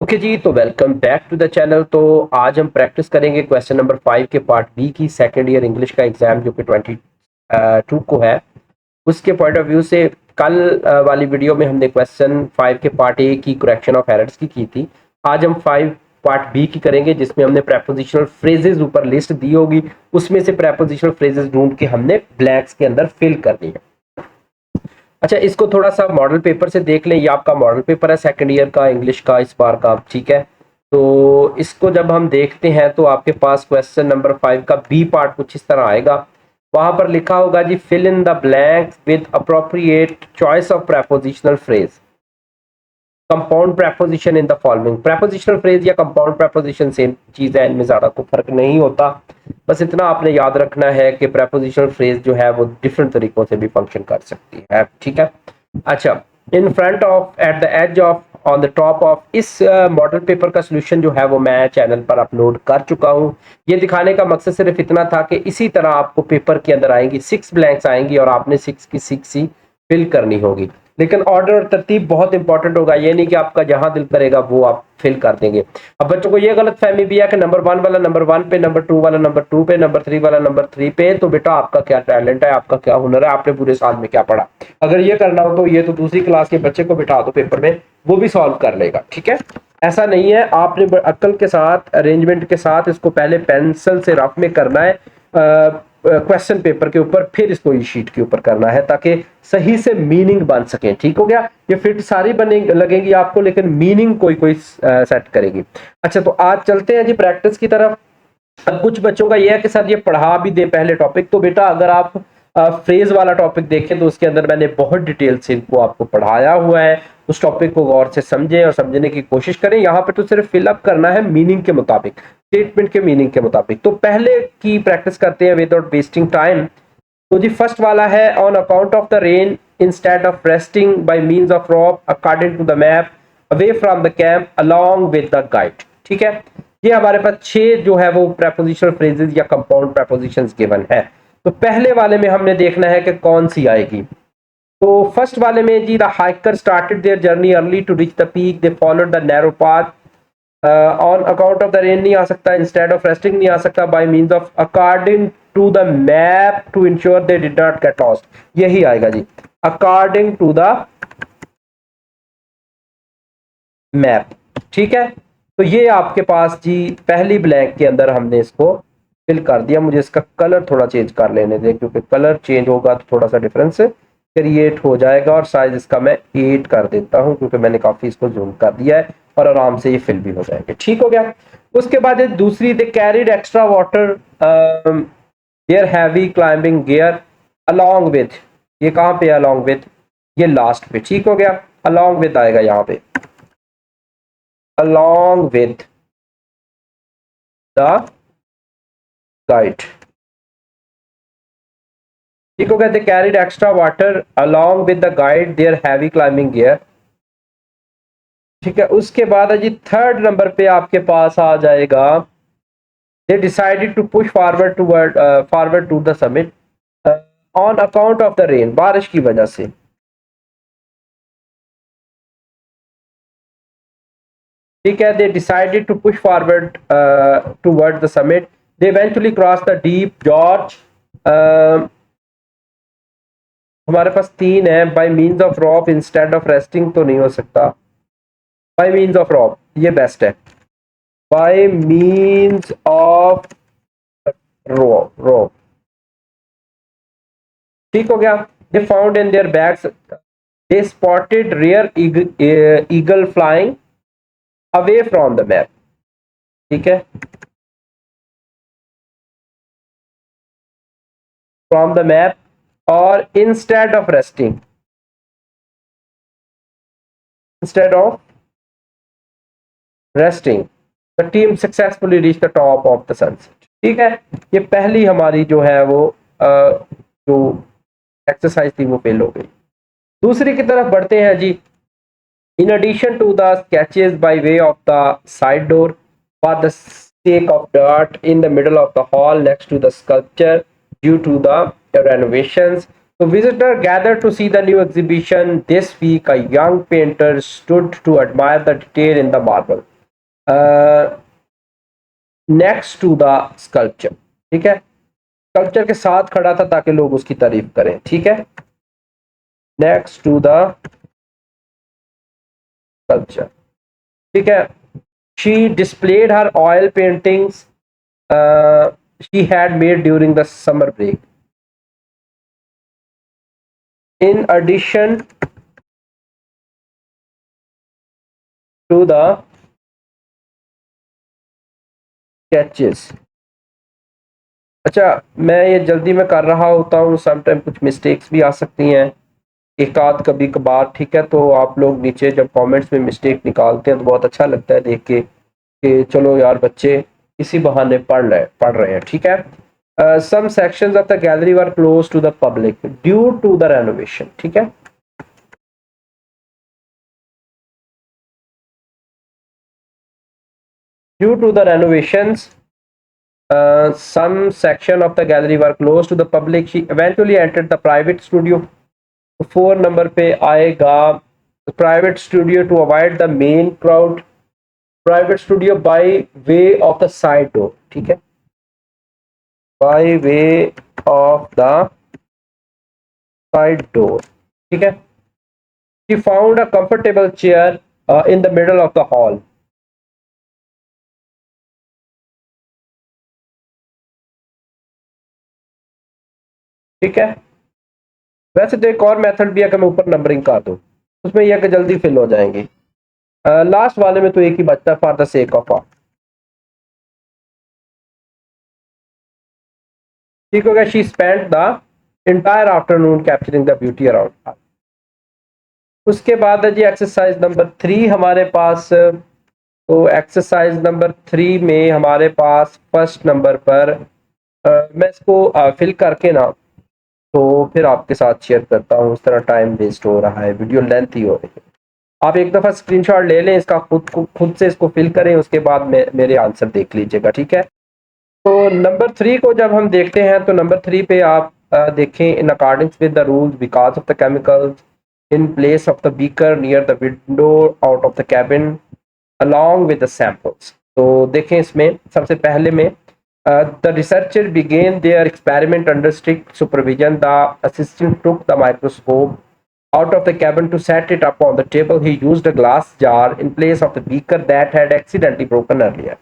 Okay जी, तो welcome back to the channel. तो आज हम प्रैक्टिस करेंगे क्वेश्चन नंबर 5 के पार्ट बी की सेकेंड ईयर इंग्लिश का एग्जाम जो कि 22 को है उसके पॉइंट ऑफ व्यू से। कल वाली वीडियो में हमने क्वेश्चन 5 के पार्ट ए की करेक्शन ऑफ एरर्स की थी। आज हम 5 पार्ट बी की करेंगे जिसमें हमने प्रेपोजिशनल फ्रेजेस ऊपर लिस्ट दी होगी, उसमें से प्रेपोजिशनल फ्रेजेस ढूंढ के हमने ब्लैंक्स के अंदर फिल करनी है। अच्छा, इसको थोड़ा सा मॉडल पेपर से देख लें। ये आपका मॉडल पेपर है सेकंड ईयर का इंग्लिश का इस बार का, ठीक है। तो इसको जब हम देखते हैं तो आपके पास क्वेश्चन नंबर 5 का बी पार्ट कुछ इस तरह आएगा। वहां पर लिखा होगा जी, fill in the blanks with appropriate choice of prepositional phrase, compound preposition in the following. Prepositional phrase या कंपाउंड प्रेपोजिशन सेम चीज है, इनमें ज्यादा कोई फर्क नहीं होता। बस इतना आपने याद रखना है कि प्रेपोजिशनल फ्रेज जो है वो डिफरेंट तरीकों से भी फंक्शन कर सकती है, ठीक है। अच्छा, in front of, at the age of, on the top of, इस मॉडल पेपर का सोल्यूशन जो है वो मैं चैनल पर अपलोड कर चुका हूँ। ये दिखाने का मकसद सिर्फ इतना था कि इसी तरह आपको पेपर के अंदर आएंगी 6 ब्लैंक्स आएंगी और आपने 6 की 6 ही फिल करनी होगी। लेकिन ऑर्डर और तरतीब बहुत इंपॉर्टेंट होगा, ये नहीं कि आपका जहां दिल करेगा वो आप फिल कर देंगे। अब बच्चों को ये गलत फहमी भी है कि नंबर 1 वाला नंबर 1 पे, नंबर 2 वाला नंबर 2 पे, नंबर 3 वाला नंबर 3 पे। तो बेटा आपका क्या टैलेंट है, आपका क्या हुनर है, आपने पूरे साल में क्या पढ़ा। अगर ये करना हो तो ये तो दूसरी क्लास के बच्चे को बिठा दो पेपर में, वो भी सॉल्व कर लेगा, ठीक है। ऐसा नहीं है, आपने अक्ल के साथ, अरेंजमेंट के साथ इसको पहले पेंसिल से रफ में करना है क्वेश्चन पेपर के ऊपर, फिर इसको इस शीट के ऊपर करना है ताकि सही से मीनिंग बन सके। ठीक हो गया। ये फिट सारी बने लगेंगी आपको, लेकिन मीनिंग कोई कोई सेट करेगी। अच्छा, तो आज चलते हैं जी प्रैक्टिस की तरफ। अब कुछ बच्चों का यह है कि सर ये पढ़ा भी दे पहले टॉपिक। तो बेटा अगर आप फ्रेज वाला टॉपिक देखें तो उसके अंदर मैंने बहुत डिटेल से इनको आपको पढ़ाया हुआ है। उस टॉपिक को गौर से समझें और समझने की कोशिश करें। यहाँ पे तो सिर्फ फिलअप करना है मीनिंग के मुताबिक, स्टेटमेंट के मीनिंग के मुताबिक। तो पहले की प्रैक्टिस करते हैं विदाउट वेस्टिंग टाइम। तो जी फर्स्ट वाला है, on account of the rain instead of resting by means of rope according to the map away from the camp along with the guide. ठीक है, ये हमारे पास 6 जो है वो प्रेपोजिशनल फ्रेजेस या कंपाउंड प्रेपोजिशंस गिवन है। तो पहले वाले में हमने देखना है कि कौन सी आएगी। तो फर्स्ट वाले में जी, the hiker started their journey early to reach the peak, they followed the narrow path. On account of the rain नहीं आ सकता, इंस्टेड ऑफ रेस्टिंग नहीं आ सकता, by means of according to the map to ensure they did not get lost. यही आएगा जी, according to the map. ठीक है, तो ये आपके पास जी पहली ब्लैंक के अंदर हमने इसको फिल कर दिया। मुझे इसका कलर थोड़ा चेंज कर लेने दें, क्योंकि कलर चेंज होगा तो थोड़ा सा डिफरेंस क्रिएट हो जाएगा। और साइज इसका मैं 8 कर देता हूं, क्योंकि मैंने काफी इसको जूम कर दिया है और आराम से ये फिल भी हो जाएंगे। ठीक हो गया। उसके बाद दूसरी, they carried extra water their heavy climbing gear along with. ये कहां पे अलोंग विद, ये लास्ट पे। ठीक हो गया, अलोंग विद आएगा यहाँ पे, along with the guide। ठीक हो गया, they carried extra water along with the guide their heavy climbing gear। ठीक है, उसके बाद जी थर्ड नंबर पे आपके पास आ जाएगा, they decided to push forward to the summit on account of the rain। बारिश की वजह से। ठीक है, they decided to push forward towards the summit, they eventually crossed the deep gorge। हमारे पास 3 है, by means of rope instead of resting तो नहीं हो सकता, बाय मीन्स ऑफ रॉप ये बेस्ट है, बाय मीन्स ऑफ रॉप। ठीक हो गया। They found in their bags, they spotted rare eagle flying away from the map. ठीक है, फ्रॉम द मैप और instead of resting, instead of resting the team successfully reach the top of the sunset. ठीक है, ये पहली हमारी जो है वो जो एक्सरसाइज थी वो फेल हो गई। दूसरी की तरफ बढ़ते हैं जी। In addition to the sketches by way of the side door for the sake of dirt in the middle of the hall next to the sculpture due to the renovations, So visitor gathered to see the new exhibition. This week, a young painter stood to admire the detail in the marble next to the sculpture. ठीक है, sculpture के साथ खड़ा था ताकि लोग उसकी तारीफ करें. ठीक है, नेक्स्ट टू द स्कल्पचर. ठीक है, she displayed her oil paintings she had made during the summer break. In addition to the sketches. अच्छा, मैं ये जल्दी में कर रहा होता हूँ, समटाइम कुछ मिस्टेक्स भी आ सकती हैं, एक आध कभी कभार. ठीक है, तो आप लोग नीचे जब कमेंट्स में मिस्टेक निकालते हैं तो बहुत अच्छा लगता है देख के कि चलो यार बच्चे इसी बहाने पढ़ रहे हैं. ठीक है, some sections of the gallery were closed to the public due to the renovation. ठीक है, due to the renovations, some section of the gallery were closed to the public. She eventually entered the private studio. 4 number पे आएगा private studio to avoid the main crowd. Private studio by way of the side door. ठीक है, by way of the side door. ठीक है, she found a comfortable chair in the middle of the hall. ठीक है, वैसे तो एक और मेथड भी है कि मैं ऊपर नंबरिंग कर दूं, उसमें यह कि जल्दी फिल हो जाएंगी. लास्ट वाले में तो एक ही बचता है for the sake of all. ठीक हो गया. She spent the entire afternoon capturing the beauty around her. उसके बाद है जी एक्सरसाइज नंबर 3 हमारे पास. तो एक्सरसाइज नंबर 3 में हमारे पास फर्स्ट नंबर पर मैं इसको फिल करके ना तो फिर आपके साथ शेयर करता हूँ. उस तरह टाइम वेस्ट हो रहा है, वीडियो लेंथ ही हो रही है. आप एक दफ़ा स्क्रीनशॉट ले लें इसका, खुद से इसको फिल करें, उसके बाद मेरे आंसर देख लीजिएगा. ठीक है, तो नंबर 3 को जब हम देखते हैं तो नंबर 3 पे आप देखें, in accordings with the rules because of the chemicals in place of the beaker near the window out of the cabin along with the samples. तो देखें इसमें सबसे पहले में the researcher began their experiment under strict supervision. The assistant took the microscope out of the cabin to set it up on the table. He used a glass jar in place of the beaker that had accidentally broken earlier.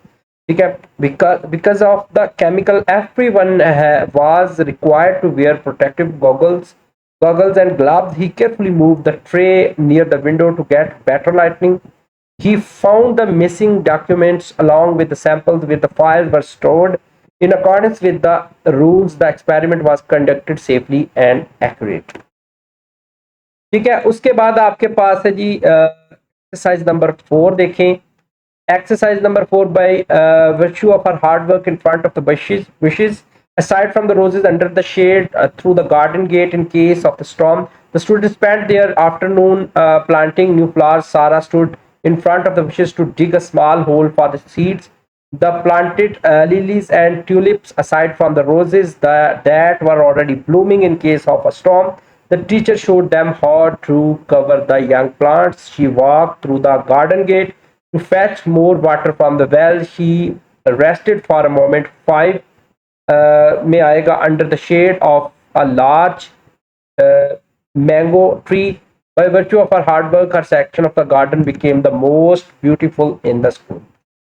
ठीक है, because of the chemical everyone was required to wear protective goggles and gloves. He carefully moved the tray near the window to get better lighting. He found the missing documents along with the samples where the files were stored. In accordance with the rules, the experiment was conducted safely and accurate. ठीक है, उसके बाद आपके पास है जी exercise number 4 देखें. Exercise number 4 by virtue of her hard work in front of the bushes, aside from the roses under the shade through the garden gate in case of the storm, the students spent their afternoon planting new flowers. Sarah stood in front of the bushes to dig a small hole for the seeds. The planted lilies and tulips, aside from the roses that were already blooming in case of a storm. The teacher showed them how to cover the young plants. She walked through the garden gate to fetch more water from the well. She rested for a moment. 5 में आएगा under the shade of a large mango tree. By virtue of her hard work, her section of the garden became the most beautiful in the school.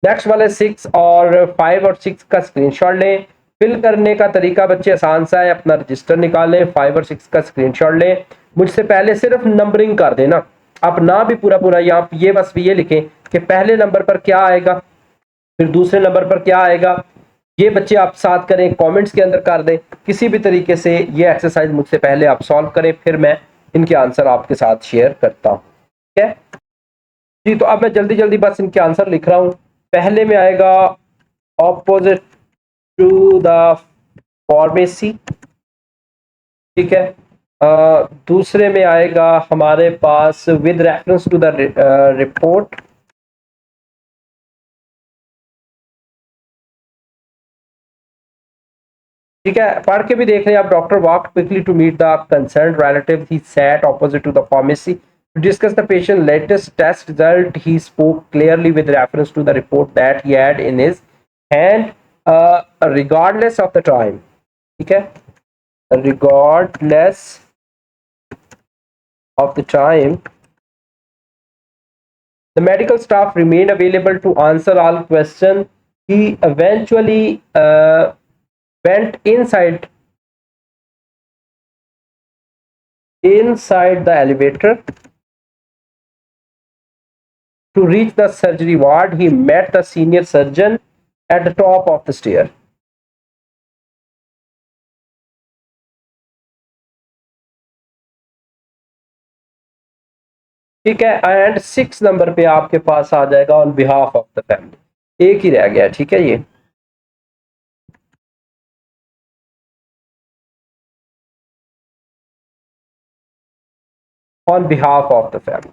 Next वाले 6 और 5 और 6 का screenshot लें. Fill करने का तरीका बच्चे आसान सा है, अपना रजिस्टर निकालें, 5 और 6 का स्क्रीनशॉट लें. मुझसे पहले सिर्फ नंबरिंग कर देना, आप ना भी पूरा यहाँ ये बस ये लिखें कि पहले नंबर पर क्या आएगा, फिर दूसरे नंबर पर क्या आएगा. ये बच्चे आप साथ करें, कमेंट्स के अंदर कर दें. किसी भी तरीके से ये एक्सरसाइज मुझसे पहले आप सॉल्व करें, फिर मैं इनके आंसर आपके साथ शेयर करता हूँ. ठीक है जी, तो अब मैं जल्दी बस इनके आंसर लिख रहा हूँ. पहले में आएगा ऑपोजिट टू द फार्मेसी. ठीक है, दूसरे में आएगा हमारे पास with reference to the report. ठीक है, पढ़ के भी देख रहे हैं आप। Doctor walked quickly to meet the concerned relative, he sat opposite to the pharmacy to discuss the patient's latest test result. He spoke clearly with reference to the report that he had in his hand, regardless of the time. ठीक है, regardless of the time, the medical staff remained available to answer all questions. He eventually went inside the elevator to reach the surgery ward. He met the senior surgeon at the top of the stair. ठीक है, and 6 number पे आपके पास आ जाएगा on behalf of the family. एक ही रह गया, ठीक है, ये on behalf of the family.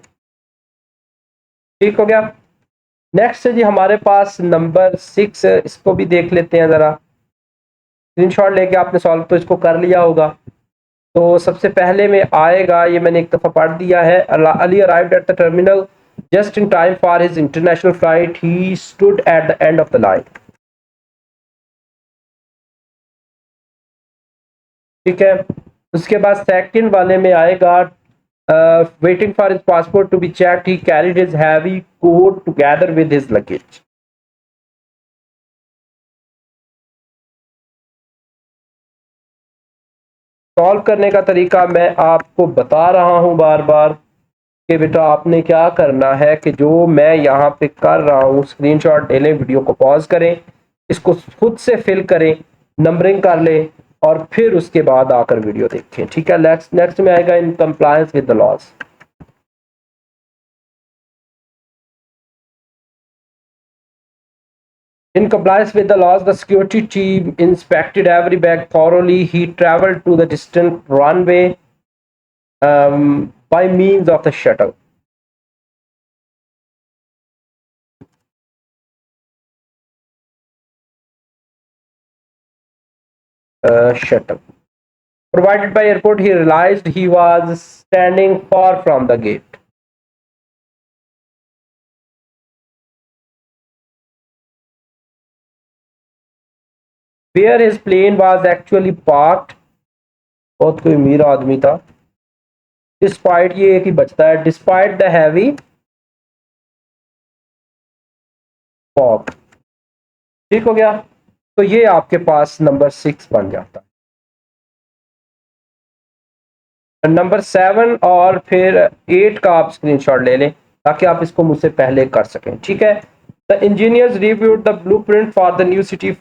ठीक हो गया। नेक्स्ट है जी हमारे पास नंबर 6, इसको भी देख लेते हैं जरा। स्क्रीनशॉट लेके आपने सॉल्व तो इसको कर लिया होगा। तो सबसे पहले में आएगा, ये मैंने एक दफा पढ़ दिया है। Ali arrived at the terminal just in time for his international flight. He stood at the end of the line. ठीक है, उसके बाद सेकंड वाले में आएगा waiting for his passport to be checked, he carried his heavy coat together with his luggage. Solve करने का तरीका मैं आपको बता रहा हूं बार बार कि बेटा आपने क्या करना है कि जो मैं यहाँ पे कर रहा हूँ, स्क्रीनशॉट ले लें, वीडियो को पॉज करें, इसको खुद से फिल करें, नंबरिंग कर लें और फिर उसके बाद आकर वीडियो देखें। ठीक है, नेक्स्ट में आएगा in compliance with the laws. In compliance with the laws, the security team inspected every bag thoroughly. He traveled to the distant runway by means of the shuttle. Shuttle provided by airport. He realized he was standing far from the gate. Where his plane was actually parked. बहुत कोई अमीर आदमी था। Despite, ये एक ही बचता है, despite the heavy fog। ठीक हो गया, तो ये आपके पास नंबर 6 बन जाता है। नंबर 7 और फिर 8 का आप स्क्रीनशॉट ले लें ताकि आप इसको मुझसे पहले कर सकें। ठीक है, the engineers reviewed the blueprint for the new city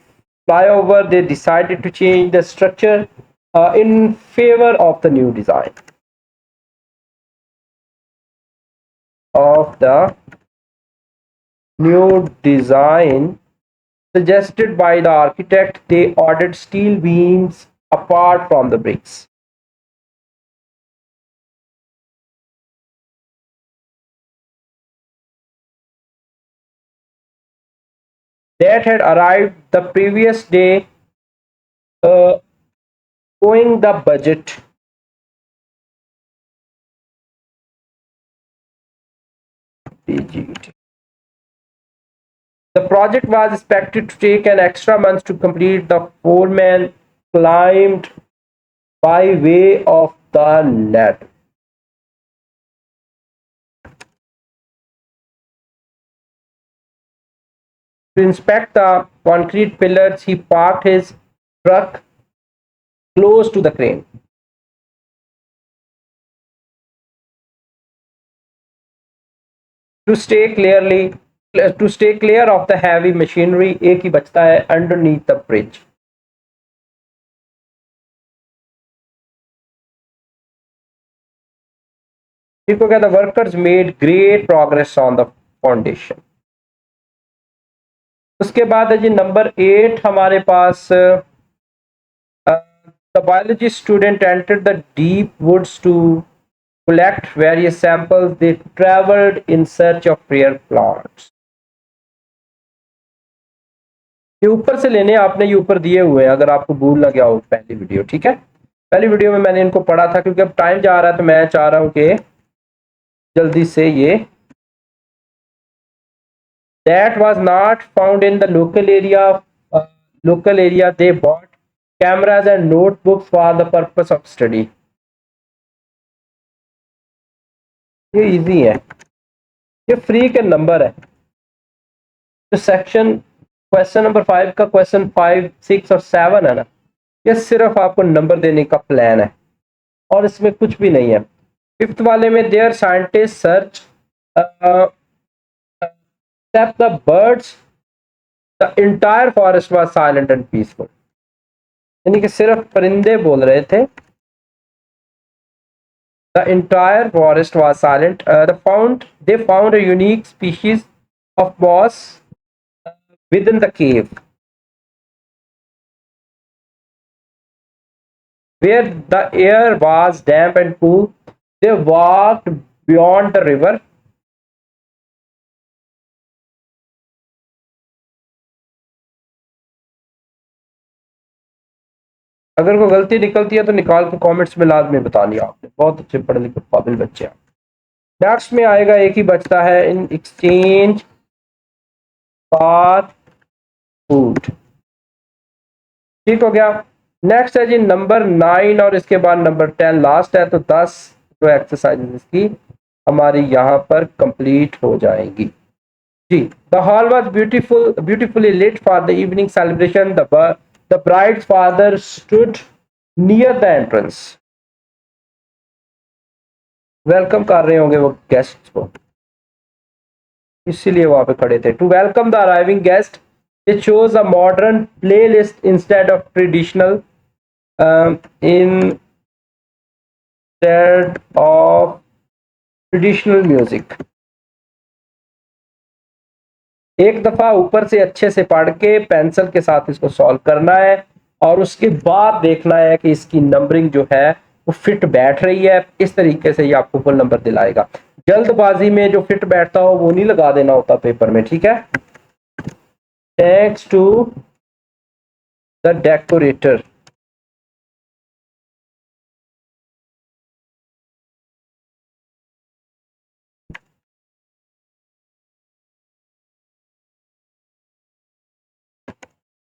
flyover. They decided to change the structure in favor of the new design suggested by the architect. They ordered steel beams apart from the bricks. That had arrived the previous day, owing the budget. The project was expected to take an extra month to complete. The foreman climbed by way of the ladder. To inspect the concrete pillars, he parked his truck close to the crane. To stay clear of the heavy machinery, एक ही बचता है, underneath the bridge. ठीक हो गया। The workers made great progress on the foundation. उसके बाद है जी नंबर 8 हमारे पास। The biology student entered the deep woods to collect various samples. They traveled in search of rare plants. ये ऊपर से लेने आपने, ये ऊपर दिए हुए हैं, अगर आपको भूल ना गया हो पहली वीडियो, ठीक है। पहली वीडियो में मैंने इनको पढ़ा था, क्योंकि अब टाइम जा रहा है तो मैं चाह रहा हूं कि जल्दी से ये that was not found in the local area they bought cameras and notebooks for the purpose of study। ये इजी है, ये फ्री के नंबर है। तो सेक्शन क्वेश्चन नंबर 5 का क्वेश्चन 5, 6 और 7 है ना, ये सिर्फ आपको नंबर देने का प्लान है और इसमें कुछ भी नहीं है। फिफ्थ वाले में their scientist search the birds the entire forest was silent and peaceful, यानी कि सिर्फ परिंदे बोल रहे थे। The entire forest was silent. they found a unique species of moss within the cave where the air was damp and cool। they walked beyond the river। अगर कोई गलती निकलती है तो निकाल के कमेंट्स में लाजमी बतानी आपने, बहुत अच्छे पढ़े लिखे काबिल बच्चे हैं। नेक्स्ट में आएगा, एक ही बचता है, इन एक्सचेंज फॉर फूड, ठीक हो गया। नेक्स्ट है जी नंबर 9 और इसके बाद नंबर 10 लास्ट है, तो 10 जो एक्सरसाइज इसकी हमारी यहाँ पर कंप्लीट हो जाएंगी जी। The hall was beautifully lit for the evening celebration. The bride's father stood near the entrance. Welcome कर रहे होंगे वो गेस्ट को, इसीलिए वहां पे खड़े थे। To welcome the arriving guest they chose a modern playlist instead of traditional instead of traditional music। एक दफा ऊपर से अच्छे से पढ़ के पेंसिल के साथ इसको सॉल्व करना है और उसके बाद देखना है कि इसकी नंबरिंग जो है वो फिट बैठ रही है। इस तरीके से ये आपको फुल नंबर दिलाएगा। जल्दबाजी में जो फिट बैठता हो वो नहीं लगा देना होता पेपर में, ठीक है। Thanks to the decorator।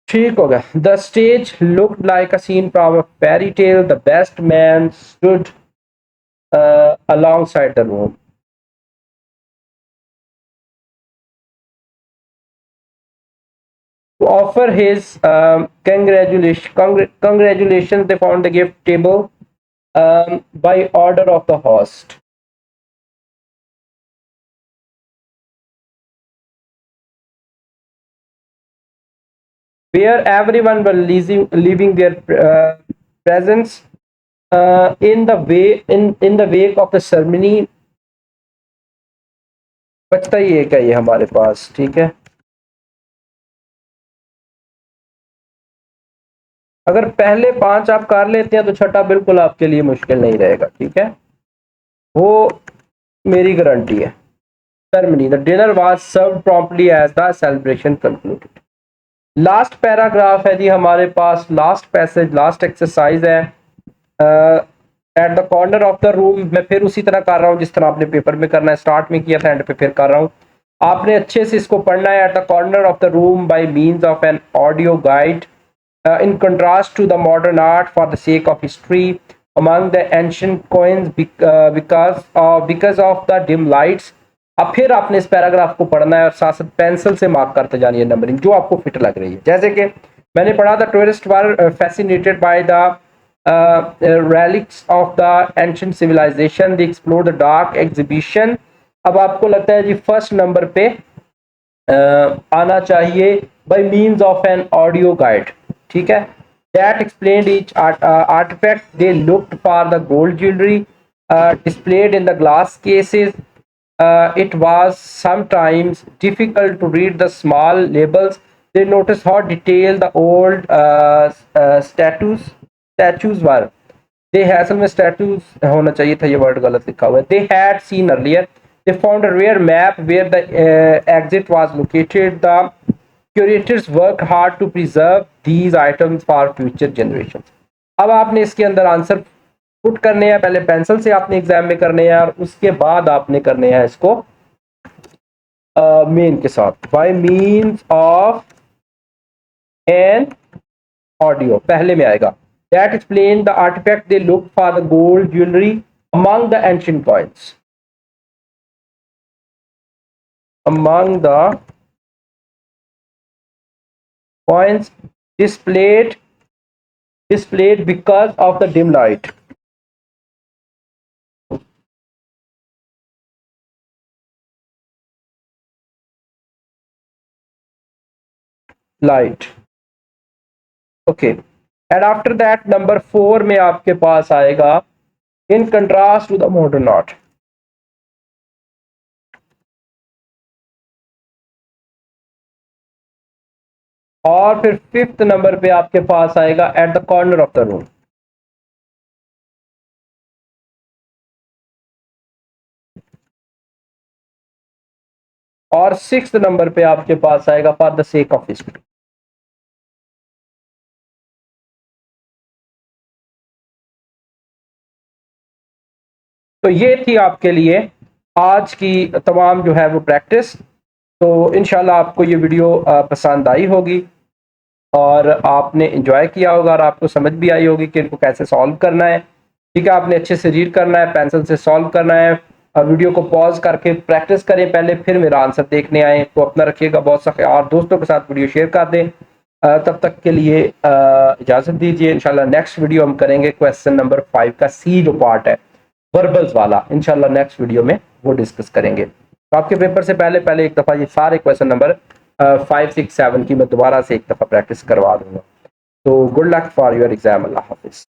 ठीक हो गया। The stage looked like a scene from a fairy tale। The best man stood alongside the room। To offer his congratulations, they found the gift table by order of the host। where everyone were leaving their presence in the wake of the ceremony। बचता ही एक है ये हमारे पास, ठीक है। अगर पहले 5 आप कर लेते हैं तो छठा बिल्कुल आपके लिए मुश्किल नहीं रहेगा, ठीक है, वो मेरी गारंटी है। ceremony, the dinner was served promptly as the celebration concluded। Last paragraph है जी हमारे पास, लास्ट पैसेज, लास्ट एक्सरसाइज है। At the corner of the room, मैं फिर उसी तरह कर रहा हूँ जिस तरह आपने पेपर में करना है, स्टार्ट में किया था, एंड पे फिर कर रहा हूँ। आपने अच्छे से इसको पढ़ना है। At the corner of the room bye means of an audio guide in contrast to the modern art for the sake of history among the ancient coins because of the dim lights। अब फिर आपने इस paragraph को पढ़ना है और साथ साथ पेंसिल से मार्क करते जानी है नंबरिंग जो आपको फिट लग रही है। जैसे कि मैंने पढ़ा था, tourist were fascinated by the relics of the ancient civilization, they explore the dark exhibition। अब आपको लगता है जी फर्स्ट नंबर पे आना चाहिए by means of an audio guide, ठीक है। That explained each artifact। they looked for the gold jewelry displayed in the glass cases। it was sometimes difficult to read the small labels। they noticed how detailed the old statues were। they असल में statues होना चाहिए था, ये word गलत लिखा हुआ है। they had seen earlier। they found a rare map where the exit was located। the curators work hard to preserve these items for future generation. अब आपने इसके अंदर आंसर पुट करने हैं, पहले पेंसिल से आपने एग्जाम में करने हैं और उसके बाद आपने करने हैं इसको मेन के साथ, by means of an audio पहले में आएगा। That explain the artefact they look for the gold jewellery among the ancient coins, among the coins displayed because of the dim light. Okay, and after that number 4 में आपके पास आएगा in contrast to the modern art. और फिर 5th number पे आपके पास आएगा at the corner of the room. और 6th number पे आपके पास आएगा for the sake of history. तो ये थी आपके लिए आज की तमाम जो है वो प्रैक्टिस। तो इंशाल्लाह आपको ये वीडियो पसंद आई होगी और आपने एंजॉय किया होगा और आपको समझ भी आई होगी कि इनको कैसे सॉल्व करना है। ठीक है, आपने अच्छे से रीड करना है, पेंसिल से सॉल्व करना है। वीडियो को पॉज करके प्रैक्टिस करें पहले, फिर मेरा आंसर देखने आए। तो अपना रखिएगा बहुत सा ख्याल और दोस्तों के साथ वीडियो शेयर कर दें। तब तक के लिए इजाज़त दीजिए। इंशाल्लाह नेक्स्ट वीडियो हम करेंगे क्वेश्चन नंबर 5 का सी जो पार्ट है वर्बल्स वाला, इंशाल्लाह नेक्स्ट वीडियो में वो डिस्कस करेंगे। तो आपके पेपर से पहले एक दफ़ा ये सारे क्वेश्चन नंबर 5, 6, 7 की मैं दोबारा से एक दफ़ा प्रैक्टिस करवा दूंगा। तो good luck for your exam. Allah हाफिज़।